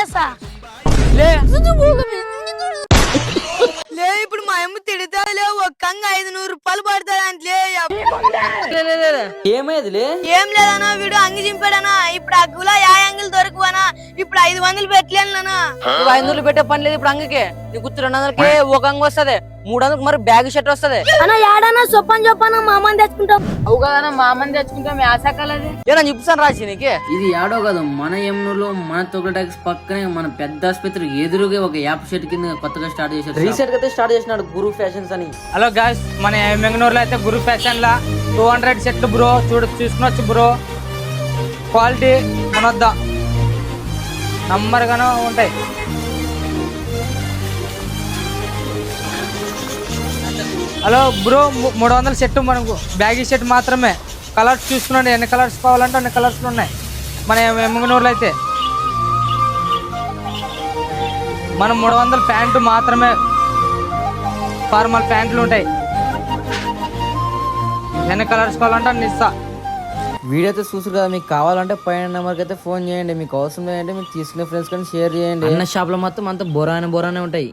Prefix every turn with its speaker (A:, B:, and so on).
A: చేస్తా
B: లే
A: లే ఇప్పుడు మా అమ్మ తిడతాలే ఒక్కంగా 500 రూపాయలు పడతాయి అంటే
B: ఏమైందిలే?
A: ఏం లేదన్నా వీడు అంగి చింపాడనా ఇప్పుడు అగ్గులా యాంగిల్ దొరకవనా ఇప్పుడు 500 పెట్టలేనునా
B: నువ్వు 500 పెట్టే పని లేదు ఇప్పుడు అంగకే. నీ గుర్తు 200కే ఒక అంగి వస్తుంది, 300 మరి బ్యాగ్ షర్ట్ వస్తుంది.
A: అన్న ఏడన్నా చొప్పని మా అమ్మని తెచ్చుకుంటాం.
B: అవు కదా మా అమ్మని తెచ్చుకుంటాం యాసకాలది. ఏనా చెప్తాను రాసి నీకే.
C: ఇది యాడో కాదు, మన ఎమ్నూరులో మన తొగల ట్యాక్స్ పక్కనే మన పెద్ద ఆసుపత్రి ఎదురుగా ఒక యాప్ షెట్ కింద కొత్తగా స్టార్ట్ చేశారు.
B: రీసెంట్ గా స్టార్ట్ చేసినాడు గురు ఫ్యాషన్స్ అని.
D: హలో గాయ్స్, మన మెంగనూరులో అయితే గురు ఫ్యాషన్ లా 200 సెట్లు బ్రో చూసుకునొచ్చు బ్రో. క్వాలిటీ మనొద్ద నంబర్ గానే ఉంటాయి. హలో బ్రో, 300 సెట్ మనకు బ్యాగీ సెట్ మాత్రమే. కలర్స్ చూసుకున్నాండి, ఎన్ని కలర్స్ కావాలంటే అన్ని కలర్స్ ఉన్నాయి మన మెంగనూరులో అయితే. మనం 300 ప్యాంటు మాత్రమే, ఫార్మల్ ప్యాంట్లు ఉంటాయి. ఎన్ని కలర్స్ కావాలంటే అన్ని ఇస్తా.
C: వీడియో అయితే చూసారు కదా, మీకు కావాలంటే పైన నెంబర్కి అయితే ఫోన్ చేయండి. మీకు అవసరం లేదంటే మీకు తీసుకునే ఫ్రెండ్స్ కానీ షేర్ చేయండి. అన్న షాప్లో మొత్తం అంతా బొరానే ఉంటాయి.